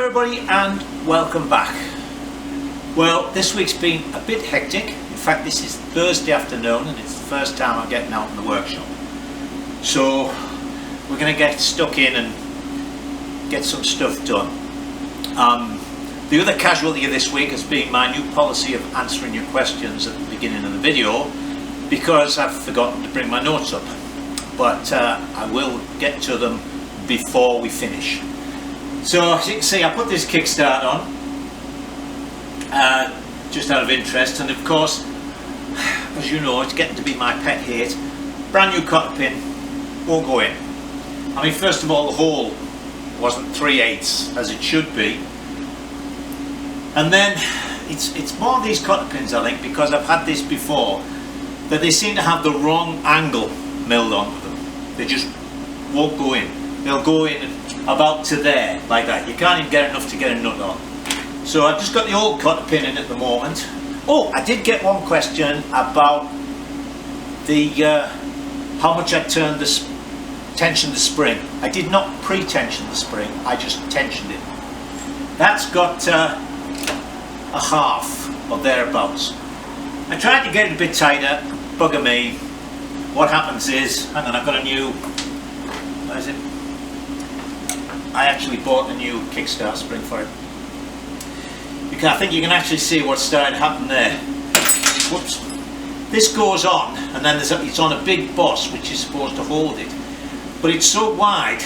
everybody and welcome back. Well, this week's been a bit hectic. In fact, this is Thursday afternoon and it's the first time I'm getting out in the workshop. So we're going to get stuck in and get some stuff done. The other casualty of this week has been my new policy of answering your questions at the beginning of the video because I've forgotten to bring my notes up. But I will get to them before we finish. So as you can see, I put this Kickstart on just out of interest, and of course, as you know, it's getting to be my pet hate. Brand new cotter pin won't go in. I mean, first of all, the hole wasn't 3/8 as it should be, and then it's more of these cotter pins, I think, because I've had this before, that they seem to have the wrong angle milled onto them. They just won't go in. They'll go in about to there, like that. You can't even get enough to get a nut on. So I've just got the old cotter pin in at the moment. Oh, I did get one question about the how much I turned tensioned the spring. I did not pre-tension the spring, I just tensioned it. That's got a half or thereabouts. I tried to get it a bit tighter, bugger me. What happens is, hang on, I've got a new, where is it? I actually bought a new Kickstart spring for it. I think you can actually see what's starting to happen there. Whoops. This goes on, and then it's on a big boss which is supposed to hold it. But it's so wide,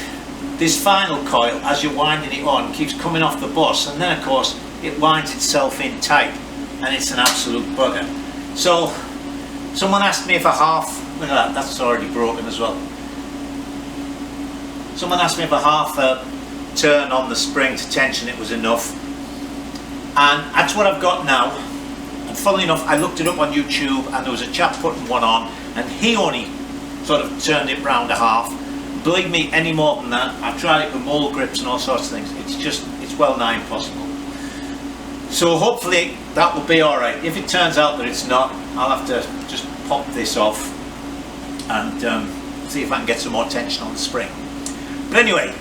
this final coil, as you're winding it on, keeps coming off the boss, and then of course it winds itself in tight, and it's an absolute bugger. So, someone asked me if a half, look at that, that's already broken as well. Someone asked me if a half turn on the spring to tension it was enough, and that's what I've got now. And funnily enough, I looked it up on YouTube and there was a chap putting one on and he only sort of turned it round a half. Believe me, any more than that, I've tried it with mold grips and all sorts of things, it's well nigh impossible. So hopefully that will be alright. If it turns out that it's not, I'll have to just pop this off and see if I can get some more tension on the spring. But anyway,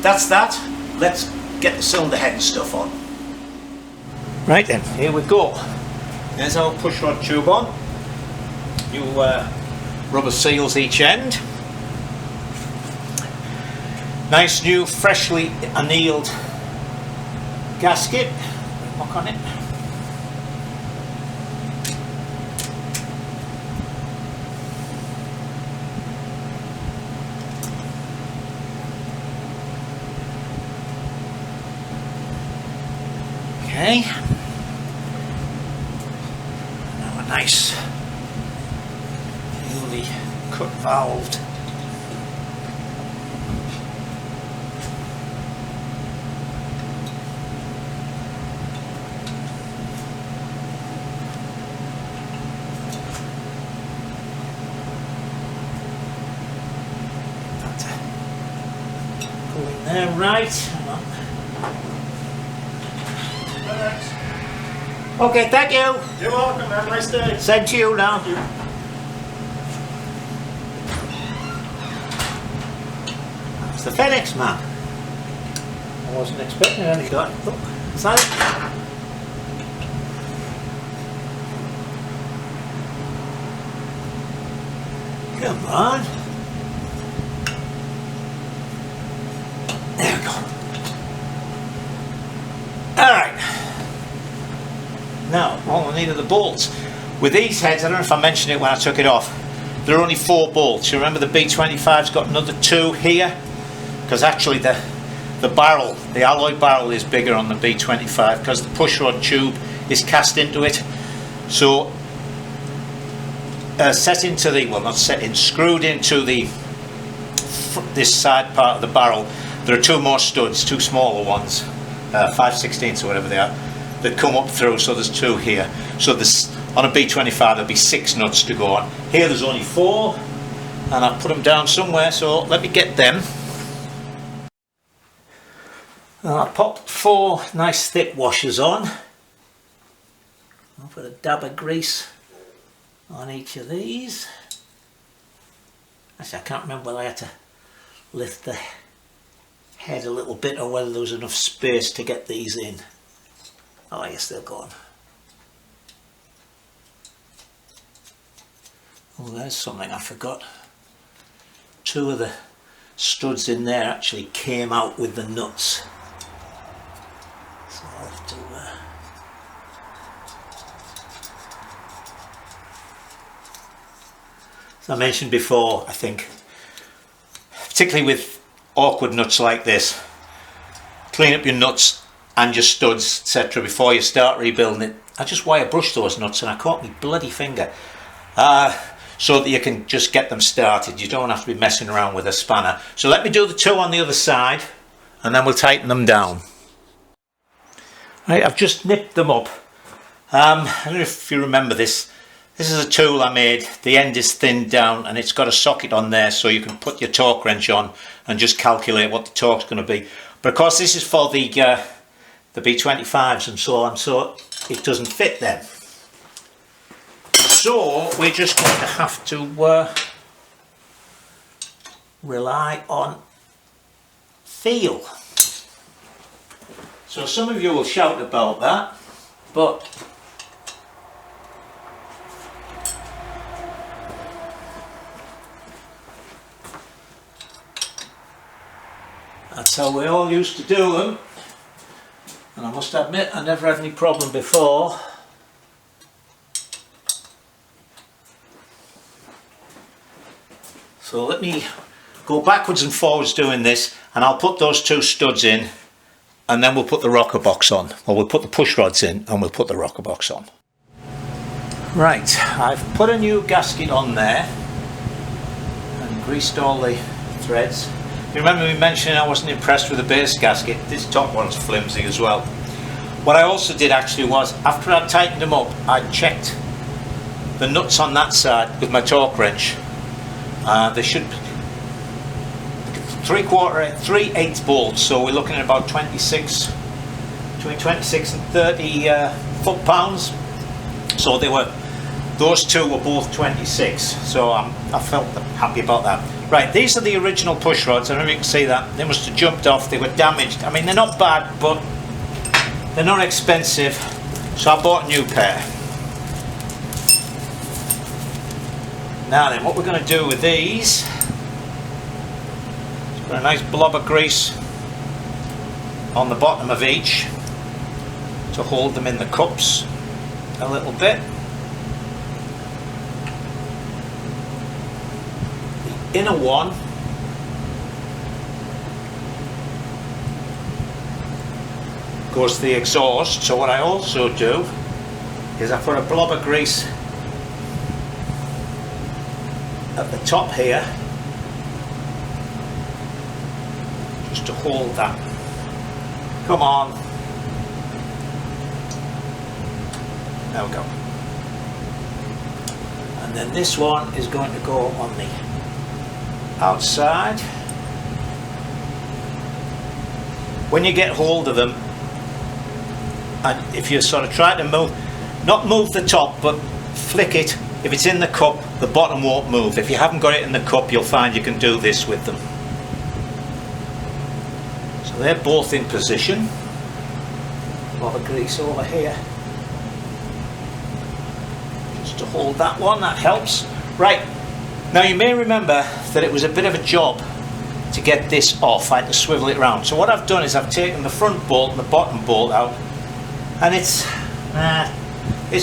that's that. Let's get the cylinder head and stuff on. Right then, here we go. There's our pushrod tube on. New rubber seals each end. Nice new freshly annealed gasket. Lock on it. Okay. Now a nice newly cut valved pull in there, right. Okay, thank you. You're welcome, have a nice day. Same to you now. Thank you. It's the FedEx man. I wasn't expecting any. Oh, is that it? Come on. There we go. Alright. Now, all I need are the bolts. With these heads, I don't know if I mentioned it when I took it off, there are only 4 bolts. You remember the B25's got another 2 here? Because actually the barrel, the alloy barrel is bigger on the B25 because the pushrod tube is cast into it. So, set into the, well not set in, screwed into the this side part of the barrel, there are 2 more studs, 2 smaller ones, 5/16 or whatever they are, that come up through, so there's 2 here. So this, on a B25 there'll be 6 nuts to go on. Here there's only 4, and I've put them down somewhere, so let me get them. Now I popped 4 nice thick washers on. I'll put a dab of grease on each of these. Actually, I can't remember whether I had to lift the head a little bit or whether there was enough space to get these in. Oh, you're still going. Oh, there's something I forgot. Two of the studs in there actually came out with the nuts. So I'll have to as I mentioned before, I think, particularly with awkward nuts like this, clean up your nuts and your studs, etc. before you start rebuilding it. I just wire brush those nuts and I caught my bloody finger. So that you can just get them started. You don't have to be messing around with a spanner. So let me do the two on the other side and then we'll tighten them down. Right, I've just nipped them up. I don't know if you remember this. This is a tool I made. The end is thinned down and it's got a socket on there so you can put your torque wrench on and just calculate what the torque's going to be. But of course this is for the B25s and so on, so it doesn't fit them. So we're just going to have to rely on feel. So some of you will shout about that, but that's how we all used to do them. And I must admit I never had any problem before. So let me go backwards and forwards doing this, and I'll put those two studs in and then we'll put the rocker box on. Or we'll put the push rods in and we'll put the rocker box on. Right, I've put a new gasket on there and greased all the threads. You remember me mentioning I wasn't impressed with the base gasket. This top one's flimsy as well. What I also did actually was, after I'd tightened them up, I checked the nuts on that side with my torque wrench. They should be 3/8 bolts, so we're looking at about 26, between 26 and 30 foot-pounds. So those two were both 26, so I felt happy about that. Right, these are the original push rods. I don't know if you can see that. They must have jumped off, they were damaged. I mean, they're not bad, but they're not expensive, so I bought a new pair. Now then, what we're going to do with these, put a nice blob of grease on the bottom of each to hold them in the cups a little bit. The inner one goes to the exhaust, so what I also do is I put a blob of grease at the top here just to hold that. Come on, there we go. And then this one is going to go on the outside. When you get hold of them, and if you sort of try to not move the top, but flick it. If it's in the cup, the bottom won't move. If you haven't got it in the cup, you'll find you can do this with them. So they're both in position. A lot of grease over here. Just to hold that one, that helps. Right, now you may remember that it was a bit of a job to get this off. I had to swivel it around. So what I've done is I've taken the front bolt and the bottom bolt out, and it's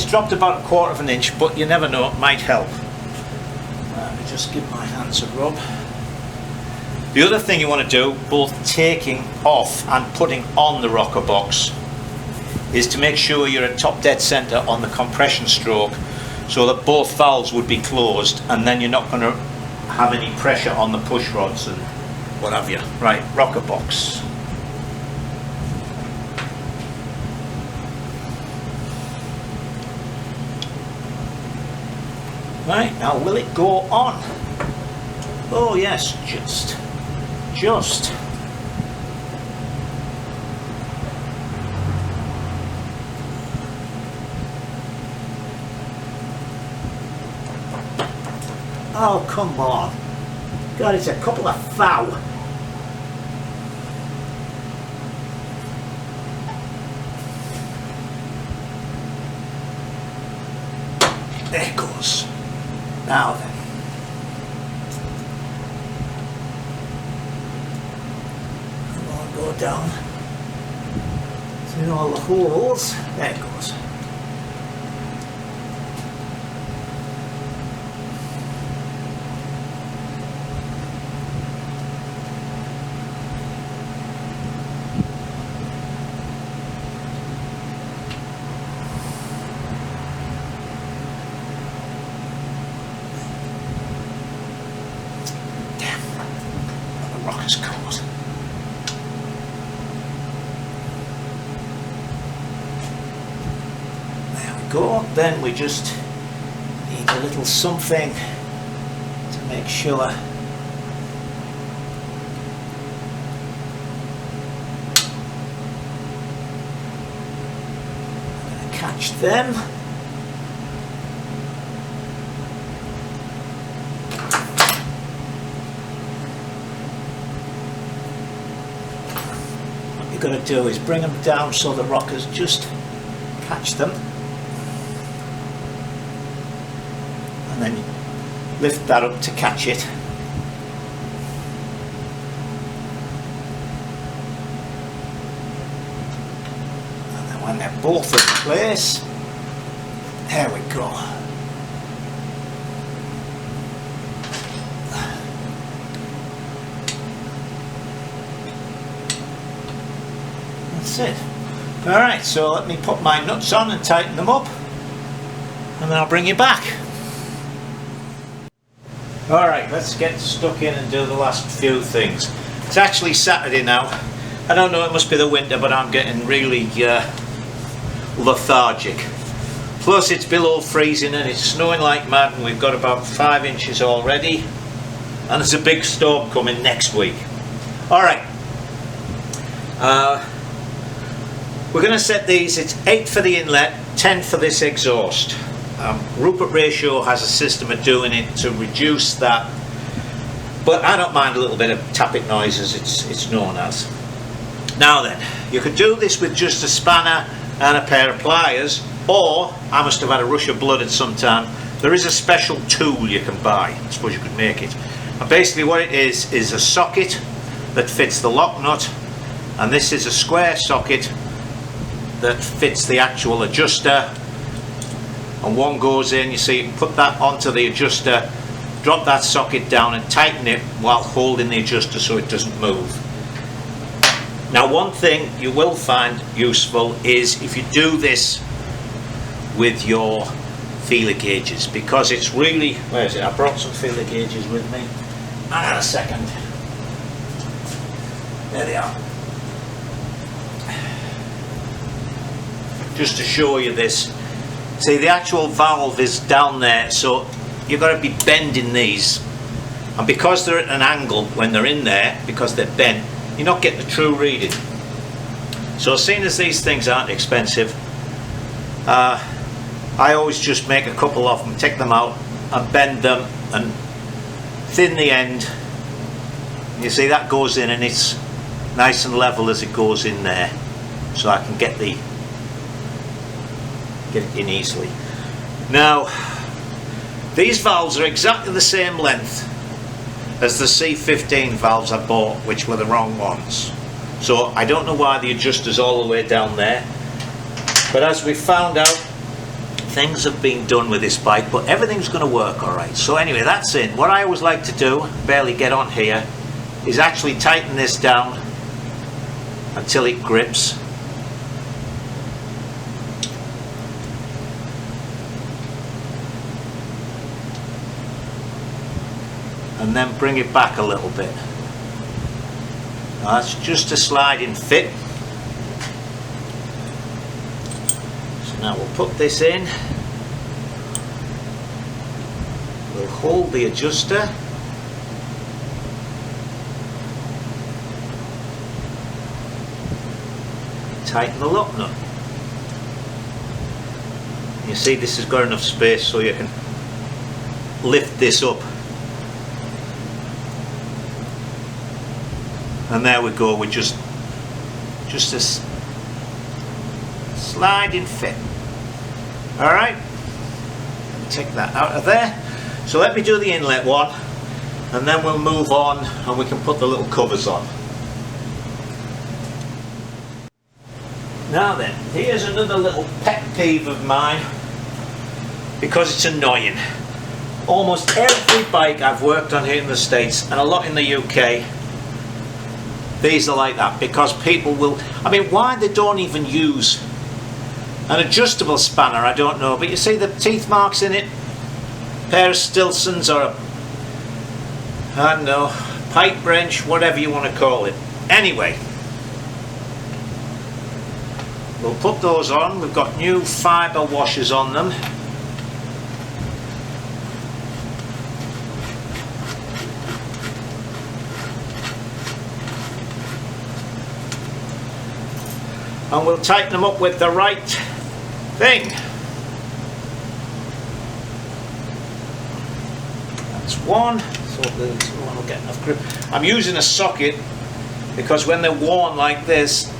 dropped about 1/4 of an inch, but you never know, it might help. Let me just give my hands a rub. The other thing you want to do, both taking off and putting on the rocker box, is to make sure you're at top dead center on the compression stroke so that both valves would be closed, and then you're not going to have any pressure on the push rods and what have you. Right, rocker box. Right, now will it go on? Oh yes, just. Oh, come on. God, it's a couple of foul. goes. Now then. Come on, go down through all the holes. There it goes. Rockers caught. There we go. Then we just need a little something to make sure I'm going to catch them. Going to do is bring them down so the rockers just catch them, and then lift that up to catch it, and then when they're both in place, there we go. That's it. Alright, so let me put my nuts on and tighten them up, and then I'll bring you back. Alright, let's get stuck in and do the last few things. It's actually Saturday now. I don't know, it must be the winter, but I'm getting really lethargic. Plus it's below freezing and it's snowing like mad, and we've got about 5 inches already, and there's a big storm coming next week. Alright. We're going to set these, it's 8 for the inlet, 10 for this exhaust. Rupert Ratio has a system of doing it to reduce that, but I don't mind a little bit of tapping noises, it's known as. Now then, you could do this with just a spanner and a pair of pliers, or I must have had a rush of blood at some time. There is a special tool you can buy, I suppose you could make it. And basically what it is a socket that fits the lock nut, and this is a square socket that fits the actual adjuster, and one goes in. You see, you can put that onto the adjuster, drop that socket down and tighten it while holding the adjuster so it doesn't move. Now one thing you will find useful is if you do this with your feeler gauges, because it's really, where is it? I brought some feeler gauges with me. Hang on a second. There they are. Just to show you this, see the actual valve is down there, so you've got to be bending these, and because they're at an angle when they're in there, because they're bent, you're not getting the true reading. So seeing as these things aren't expensive, I always just make a couple of them, take them out and bend them and thin the end. You see that goes in and it's nice and level as it goes in there, so I can get it in easily. Now these valves are exactly the same length as the C15 valves I bought, which were the wrong ones, so I don't know why the adjuster's all the way down there, but as we found out, things have been done with this bike, but everything's going to work alright. So anyway, that's it. What I always like to do, barely get on here, is actually tighten this down until it grips. And then bring it back a little bit. Now that's just a sliding fit. So now we'll put this in. We'll hold the adjuster. Tighten the lock nut. You see this has got enough space so you can lift this up. And there we go, with just a sliding fit. Alright, take that out of there. So let me do the inlet one, and then we'll move on and we can put the little covers on. Now then, here's another little pet peeve of mine, because it's annoying. Almost every bike I've worked on here in the States, and a lot in the UK, these are like that, because people will, I mean, why they don't even use an adjustable spanner, I don't know, but you see the teeth marks in it, pair of Stilsons, or a, I don't know, pipe wrench, whatever you want to call it. Anyway, we'll put those on. We've got new fibre washers on them. And we'll tighten them up with the right thing. That's one, so this one will get enough grip. I'm using a socket because when they're worn like this,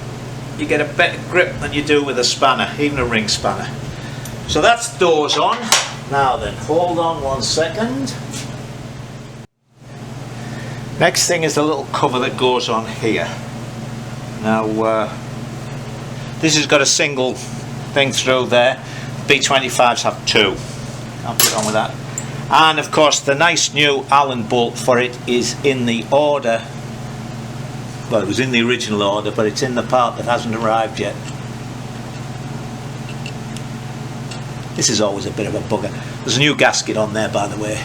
you get a better grip than you do with a spanner, even a ring spanner. So that's those on. Now then, hold on 1 second. Next thing is the little cover that goes on here. Now, this has got a single thing through there. B25s have two. I'll put on with that. And of course the nice new Allen bolt for it is in the order. Well, it was in the original order, but it's in the part that hasn't arrived yet. This is always a bit of a bugger. There's a new gasket on there, by the way,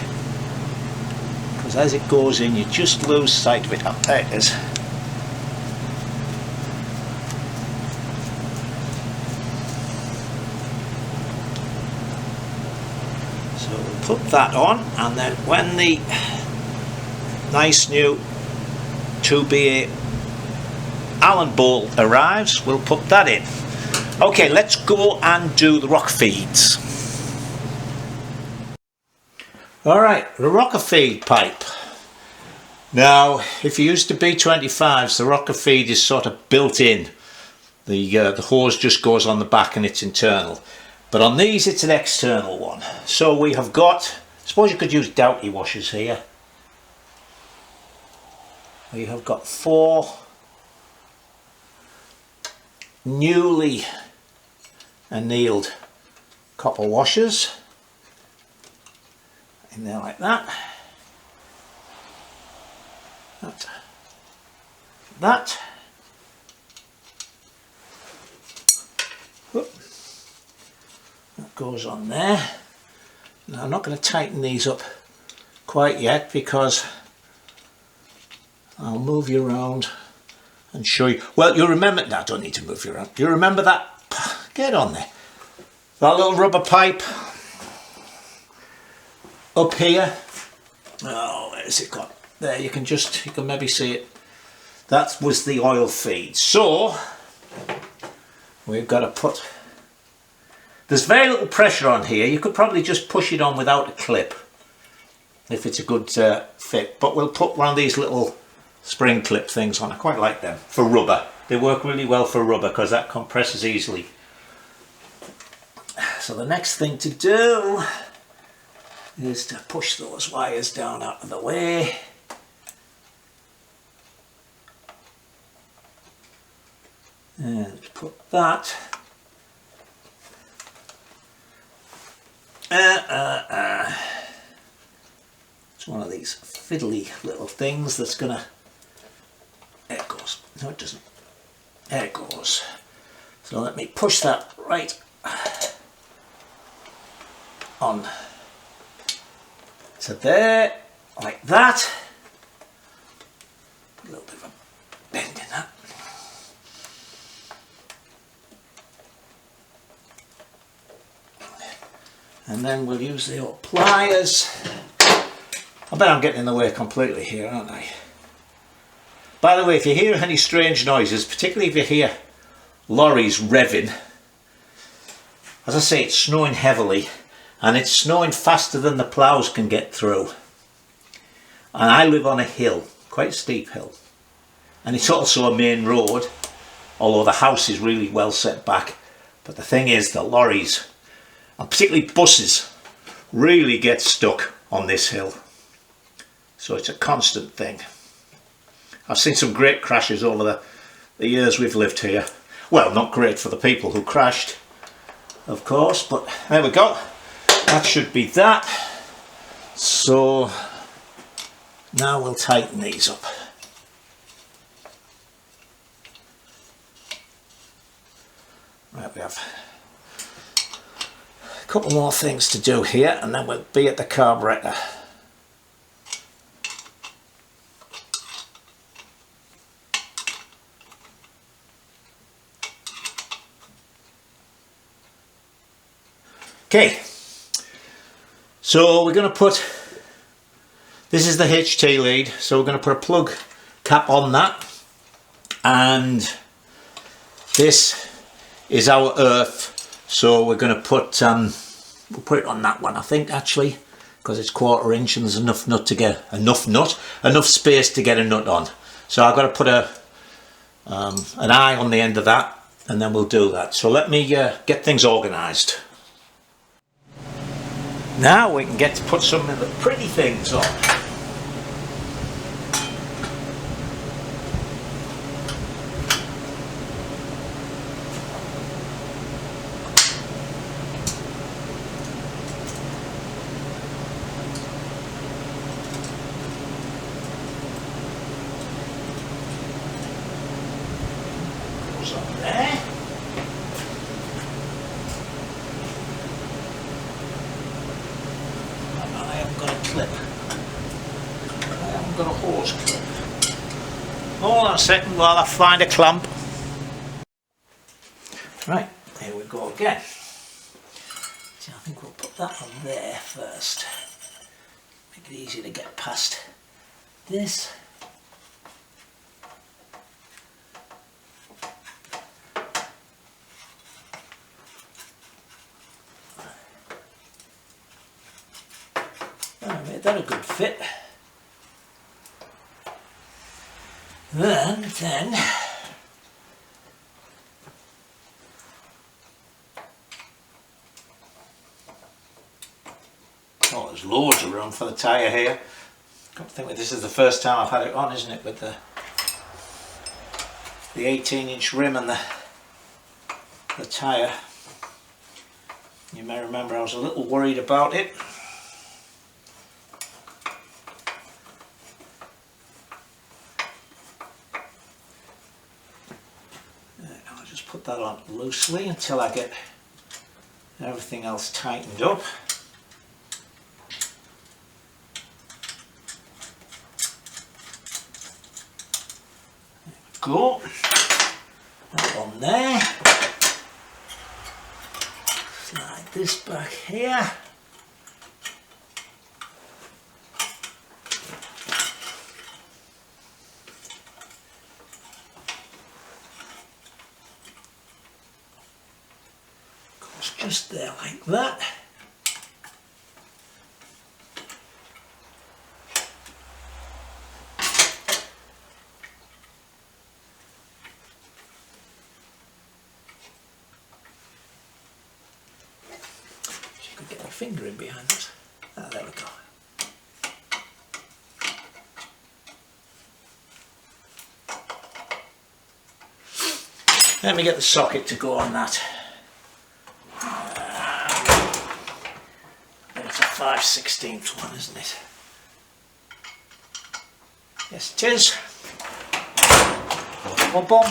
because as it goes in you just lose sight of it. Oh, there it is. Put that on, and then when the nice new 2BA Allen bolt arrives, we'll put that in. Okay, let's go and do the rocker feeds. Alright, the rocker feed pipe. Now, if you use the B25s, the rocker feed is sort of built in. The hose just goes on the back and it's internal. But on these it's an external one. So we have got, I suppose you could use Doughty washers here. We have got 4 newly annealed copper washers in there like that. That. That goes on there. Now I'm not going to tighten these up quite yet because I'll move you around and show you. Well, you remember, no, I don't need to move you around. You remember that, get on there, that little rubber pipe up here. Oh, where's it got? There, you can maybe see it. That was the oil feed. So we've got to put, there's very little pressure on here. You could probably just push it on without a clip if it's a good fit, but we'll put one of these little spring clip things on. I quite like them for rubber. They work really well for rubber because that compresses easily. So the next thing to do is to push those wires down out of the way. And put that it's one of these fiddly little things that's gonna, there it goes. No, it doesn't. There it goes. So let me push that right on to there, like that. Put a little bit of a bend in that. And then we'll use the old pliers. I bet I'm getting in the way completely here, aren't I? By the way, if you hear any strange noises, particularly if you hear lorries revving, as I say, it's snowing heavily and it's snowing faster than the ploughs can get through. And I live on a hill, quite a steep hill. And it's also a main road, although the house is really well set back. But the thing is, the lorries, and particularly buses, really get stuck on this hill. So it's a constant thing. I've seen some great crashes over the years we've lived here. Well, not great for the people who crashed, of course, but there we go. That should be that. So now we'll tighten these up. Right, we have a couple more things to do here and then we'll be at the carburetor. Okay, so we're going to put, this is the HT lead, so we're going to put a plug cap on that, and this is our earth, so we're going to put, we'll put it on that one I think actually, because it's 1/4 inch and there's enough nut to get, enough space to get a nut on. So I've got to put an eye on the end of that, and then we'll do that. So let me get things organised. Now we can get to put some of the pretty things on. Goes on there. Clip. I haven't got a hose clip. Hold on a second while I find a clamp. Right, here we go again. So I think we'll put that on there first. Make it easy to get past this. Made that a good fit. And then oh, there's loads of room for the tyre here. Got to think that this is the first time I've had it on, isn't it, with the 18-inch rim and the tyre. You may remember I was a little worried about it. Put that on loosely until I get everything else tightened up. There we go. That on there. Slide this back here. Just there like that. You could get my finger in behind it. Ah, there we go. Let me get the socket to go on that. It's a 5/16 one, isn't it? Yes, it is. Boom, boom.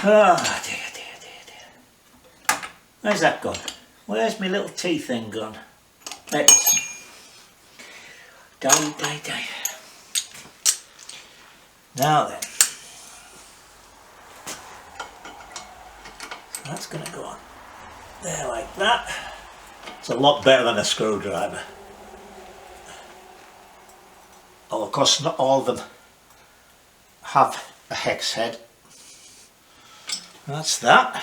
Oh dear, dear, dear, dear. Where's that gone? Where's my little tea thing gone? There it is. Die. Now then. So that's going to go on there like that. It's a lot better than a screwdriver. Oh, of course, not all of them have a hex head. That's that.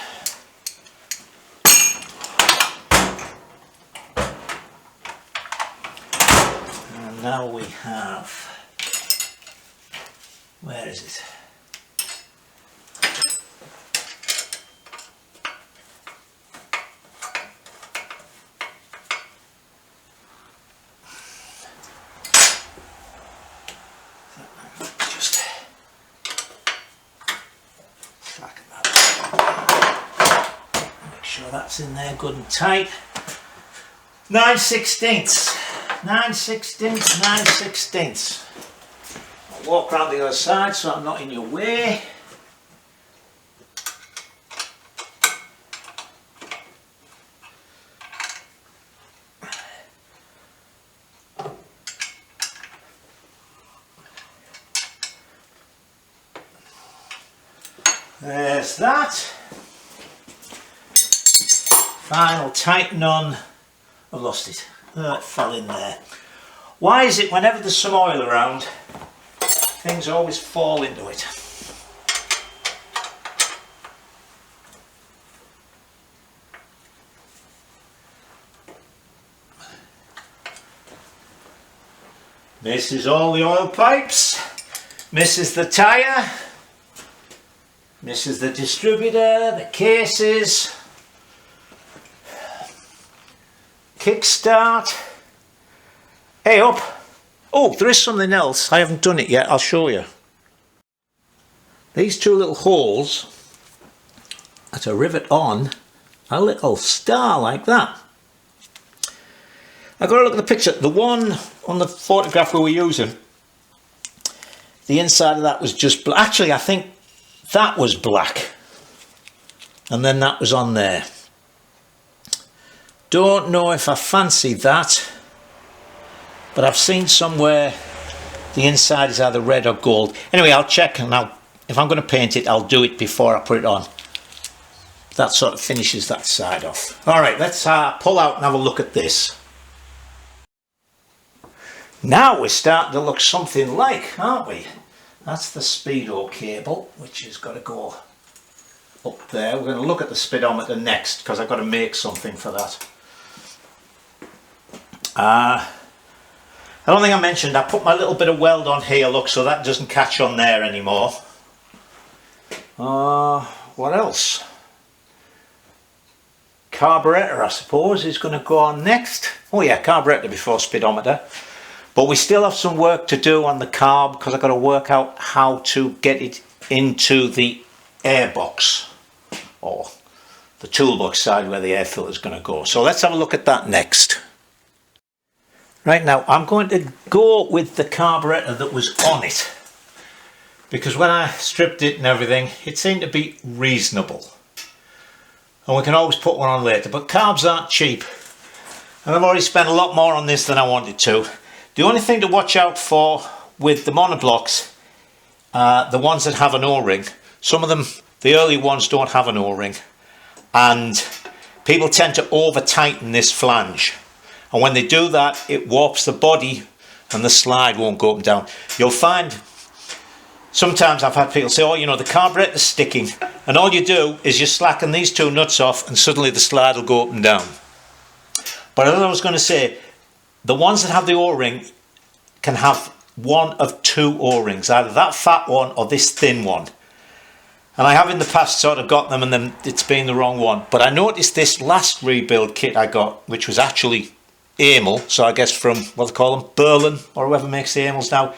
And now we have, where is it? sure that's in there good and tight. 9/16. 9/16, 9/16. I'll walk around the other side so I'm not in your way. There's that. Final tighten on. I've lost it. Oh, it fell in there. Why is it whenever there's some oil around, things always fall into it? This is all the oil pipes. This is the tyre. This is the distributor, the cases, Kickstart. Hey up! Oh, there is something else. I haven't done it yet. I'll show you. These two little holes are to rivet on a little star like that. I've got to look at the picture. The one on the photograph we were using, the inside of that was just black. Actually, I think that was black. And then that was on there. Don't know if I fancy that, but I've seen somewhere the inside is either red or gold. Anyway, I'll check, and if I'm going to paint it, I'll do it before I put it on. That sort of finishes that side off. Alright, let's pull out and have a look at this. Now we're starting to look something like, aren't we? That's the speedo cable, which has got to go up there. We're going to look at the speedometer next, because I've got to make something for that. I don't think I mentioned, I put my little bit of weld on here, look, so that doesn't catch on there anymore. What else? Carburetor, I suppose, is going to go on next. Oh yeah, carburetor before speedometer. But we still have some work to do on the carb, because I've got to work out how to get it into the air box, or the toolbox side where the air filter is going to go. So let's have a look at that next. Right, now I'm going to go with the carburetor that was on it, because when I stripped it and everything, it seemed to be reasonable. And we can always put one on later, but carbs aren't cheap. And I've already spent a lot more on this than I wanted to. The only thing to watch out for with the monoblocks, the ones that have an O-ring, some of them, the early ones don't have an O-ring, and people tend to over tighten this flange, and when they do that, it warps the body and the slide won't go up and down. You'll find sometimes I've had people say, oh, you know, the carburetor's sticking, and all you do is you slacken these two nuts off and suddenly the slide will go up and down. But as I was going to say, the ones that have the O-ring can have one of two O-rings, either that fat one or this thin one. And I have in the past sort of got them and then it's been the wrong one. But I noticed this last rebuild kit I got, which was actually Amel, so I guess from, what they call them, Berlin, or whoever makes the Amels now,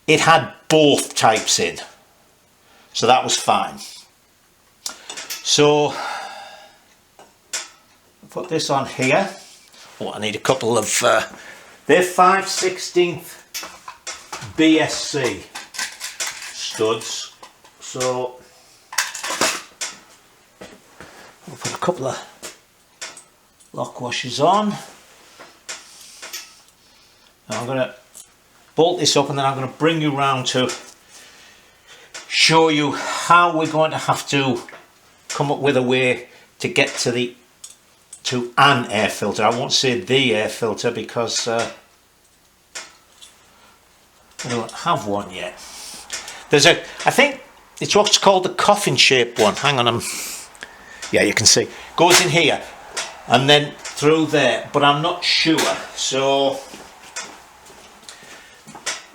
it had both types in. So that was fine. So, put this on here. Oh, I need a couple of, they're 5/16 BSC studs. So, I'll put a couple of lock washers on. I'm going to bolt this up, and then I'm going to bring you round to show you how we're going to have to come up with a way to get to an air filter. I won't say the air filter because I don't have one yet. There's I think it's what's called the coffin shaped one. Hang on, yeah, you can see. Goes in here and then through there, but I'm not sure. So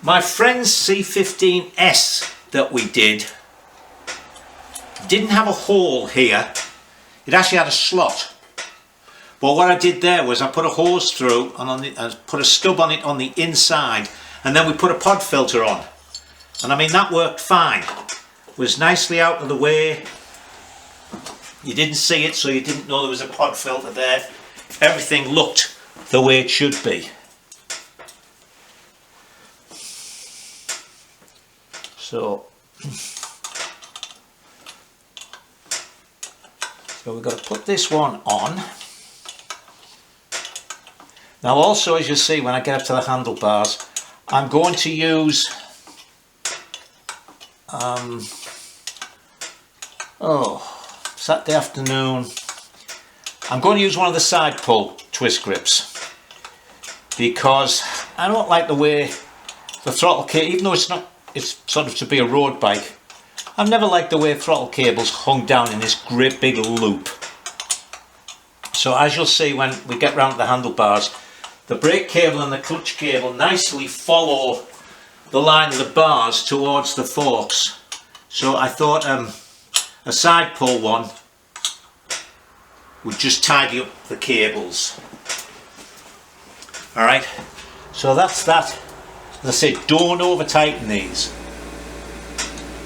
my friend's C15S that we didn't have a hole here. It actually had a slot. But what I did there was I put a hose through and I put a stub on it on the inside, and then we put a pod filter on. And I mean, that worked fine. It was nicely out of the way. You didn't see it, so you didn't know there was a pod filter there. Everything looked the way it should be. So we've got to put this one on. Now also, as you see when I get up to the handlebars, I'm going to use Saturday afternoon, I'm going to use one of the side pull twist grips, because I don't like the way the throttle cable, even though it's sort of to be a road bike, I've never liked the way throttle cables hung down in this great big loop. So as you'll see when we get round to the handlebars, the brake cable and the clutch cable nicely follow the line of the bars towards the forks. So I thought a side pull one would just tidy up the cables. Alright, so that's that. As I said, don't over tighten these.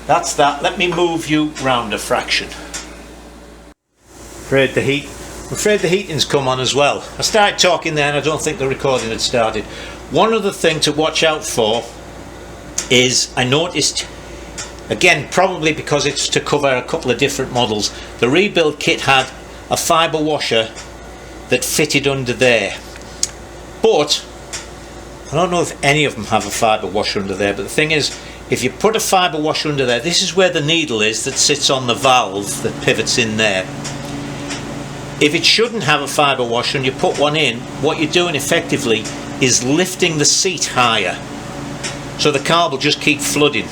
That's that. Let me move you round a fraction. I'm afraid the heating's come on as well. I started talking there and I don't think the recording had started. One other thing to watch out for is, I noticed, again probably because it's to cover a couple of different models, the rebuild kit had a fibre washer that fitted under there. But I don't know if any of them have a fibre washer under there, but the thing is, if you put a fibre washer under there, this is where the needle is that sits on the valve that pivots in there. If it shouldn't have a fibre washer and you put one in, what you're doing effectively is lifting the seat higher. So the car will just keep flooding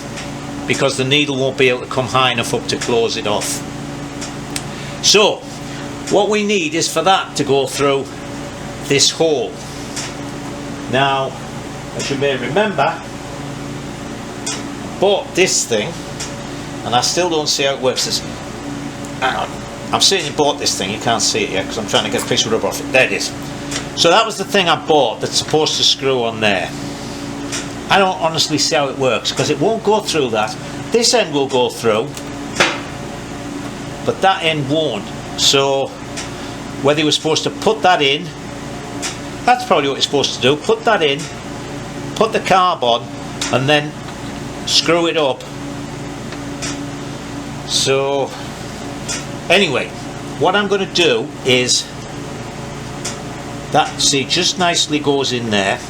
because the needle won't be able to come high enough up to close it off. So what we need is for that to go through this hole. Now, as you may remember, I bought this thing and I still don't see how it works. Hang on. I'm saying you bought this thing, you can't see it yet because I'm trying to get a piece of rubber off it. There it is. So that was the thing I bought that's supposed to screw on there. I don't honestly see how it works because it won't go through that. This end will go through, but that end won't. So whether you were supposed to put that in, that's probably what you're supposed to do. Put that in, put the carb on, and then screw it up. So anyway, what I'm going to do is that, see, just nicely goes in there,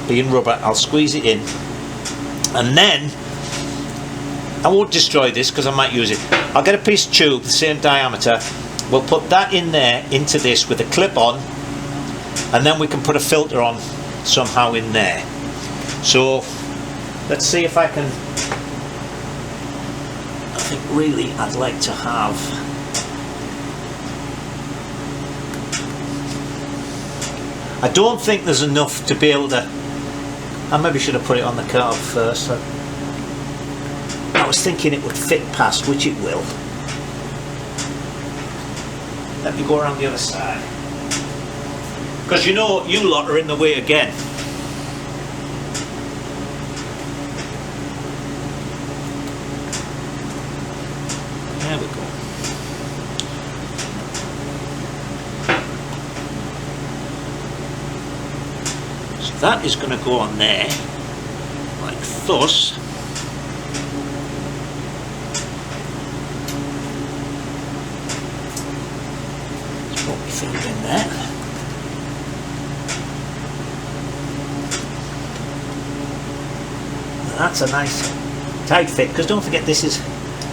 being rubber. I'll squeeze it in, and then I won't destroy this because I might use it. I'll get a piece of tube the same diameter, we'll put that in there into this with a clip on, and then we can put a filter on somehow in there. So let's see if I can. I think really I'd like to have, I don't think there's enough to be able to, I maybe should have put it on the carb first. I was thinking it would fit past, which it will. Let me go around the other side, because you know you lot are in the way again. There we go. So that is going to go on there, like thus. Let's put my finger in there. That's a nice tight fit, because don't forget this is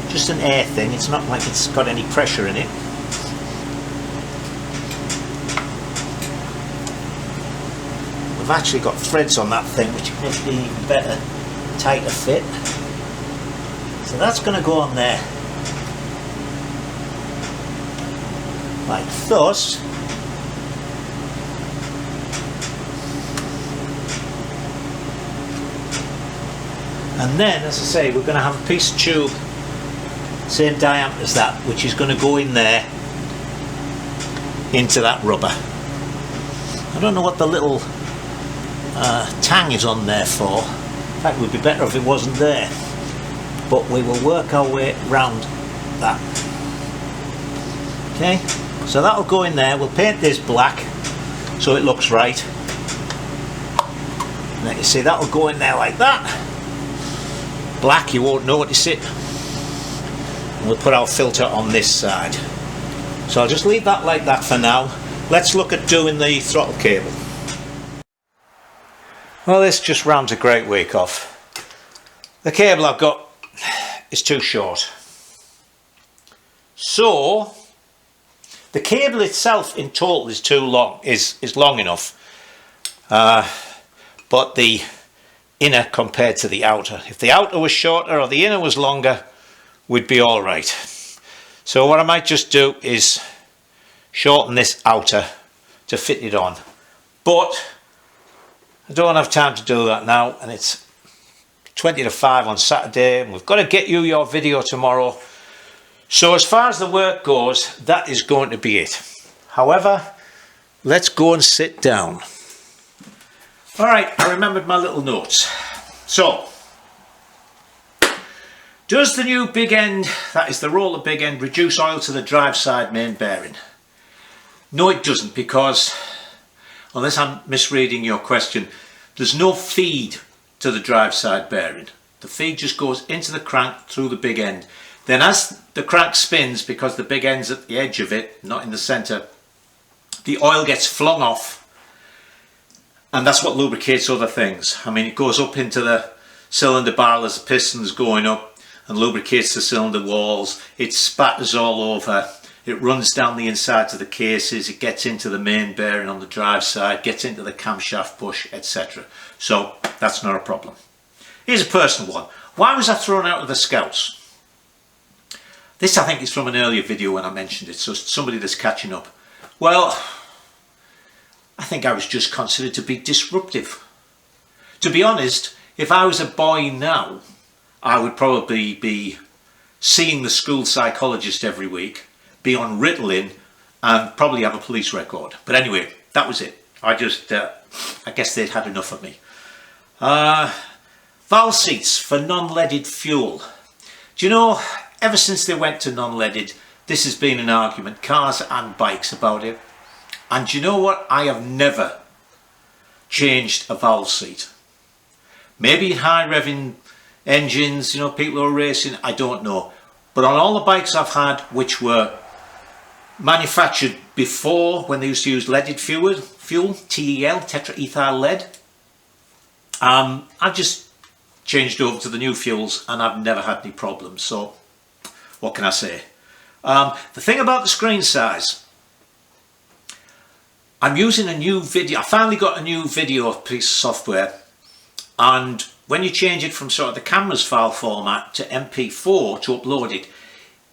just an air thing, it's not like it's got any pressure in it. We've actually got threads on that thing which makes it even better, tighter fit. So that's going to go on there like thus. And then, as I say, we're going to have a piece of tube same diameter as that, which is going to go in there into that rubber. I don't know what the little tang is on there for. In fact, it would be better if it wasn't there, but we will work our way round that. Okay, so that'll go in there. We'll paint this black so it looks right. And then you see that'll go in there like that. Black, you won't notice it. And we'll put our filter on this side. So I'll just leave that like that for now. Let's look at doing the throttle cable. Well, this just rounds a great week off. The cable I've got is too short. So the cable itself in total is too long, is long enough. But the inner compared to the outer. If the outer was shorter or the inner was longer, we'd be all right. So what I might just do is shorten this outer to fit it on. But I don't have time to do that now, and it's 20 to 5 on Saturday, and we've got to get you your video tomorrow. So as far as the work goes, that is going to be it. However, let's go and sit down. Alright, I remembered my little notes. So, does the new big end, that is the roller big end, reduce oil to the drive side main bearing? No, it doesn't, because, unless I'm misreading your question, there's no feed to the drive side bearing. The feed just goes into the crank through the big end. Then as the crank spins, because the big end's at the edge of it, not in the centre, the oil gets flung off. And that's what lubricates other things. I mean, it goes up into the cylinder barrel as the piston's going up and lubricates the cylinder walls. It spatters all over. It runs down the insides of the cases. It gets into the main bearing on the drive side, gets into the camshaft bush, etc. So that's not a problem. Here's a personal one. Why was I thrown out of the Scouts? This, I think, is from an earlier video when I mentioned it, so somebody that's catching up. Well, I think I was just considered to be disruptive. To be honest, if I was a boy now, I would probably be seeing the school psychologist every week, be on Ritalin, and probably have a police record. But anyway, that was it. I guess they'd had enough of me. Valve seats for non-leaded fuel. Do you know, ever since they went to non-leaded, this has been an argument, cars and bikes, about it. And do you know what? I have never changed a valve seat. Maybe in high revving engines, you know, people who are racing, I don't know. But on all the bikes I've had, which were manufactured before, when they used to use leaded fuel, TEL, tetraethyl lead, I've just changed over to the new fuels and I've never had any problems. So what can I say? The thing about the screen size, I'm using a new video. I finally got a new video piece of software, and when you change it from sort of the camera's file format to MP4 to upload it,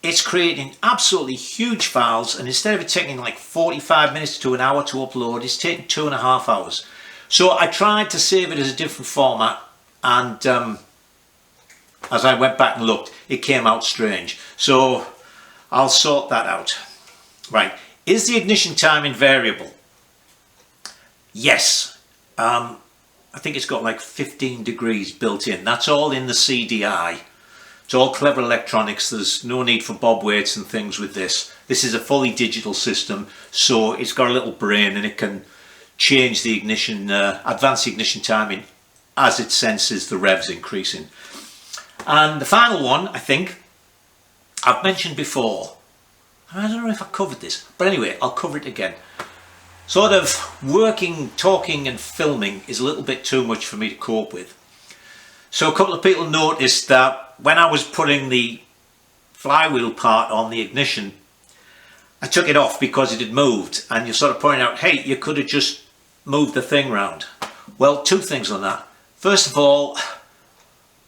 it's creating absolutely huge files, and instead of it taking like 45 minutes to an hour to upload, it's taking 2.5 hours. So I tried to save it as a different format, and as I went back and looked, it came out strange. So I'll sort that out. Right, is the ignition timing variable? Yes, I think it's got like 15 degrees built in. That's all in the CDI. It's all clever electronics. There's no need for bob weights and things with this. This is a fully digital system, so it's got a little brain and it can change the ignition, advance the ignition timing as it senses the revs increasing. And the final one, I think, I've mentioned before. I don't know if I covered this, but anyway, I'll cover it again. Sort of working, talking and filming is a little bit too much for me to cope with. So a couple of people noticed that when I was putting the flywheel part on the ignition, I took it off because it had moved, and you're sort of pointing out, hey, you could have just moved the thing round. Well, two things on that. First of all,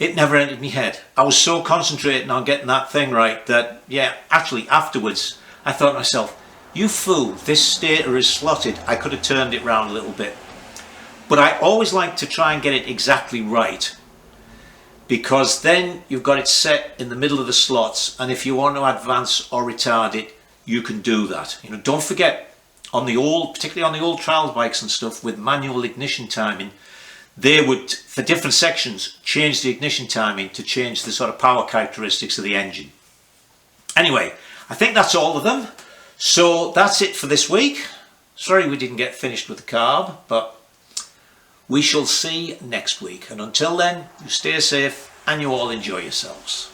it never entered my head. I was so concentrating on getting that thing right that, yeah, actually afterwards I thought to myself, you fool, this stator is slotted. I could have turned it round a little bit. But I always like to try and get it exactly right, because then you've got it set in the middle of the slots, and if you want to advance or retard it, you can do that. You know, don't forget, on the old, particularly on the old trial bikes and stuff with manual ignition timing, they would, for different sections, change the ignition timing to change the sort of power characteristics of the engine. Anyway, I think that's all of them. So that's it for this week. Sorry we didn't get finished with the carb, but we shall see next week. And until then, you stay safe and you all enjoy yourselves.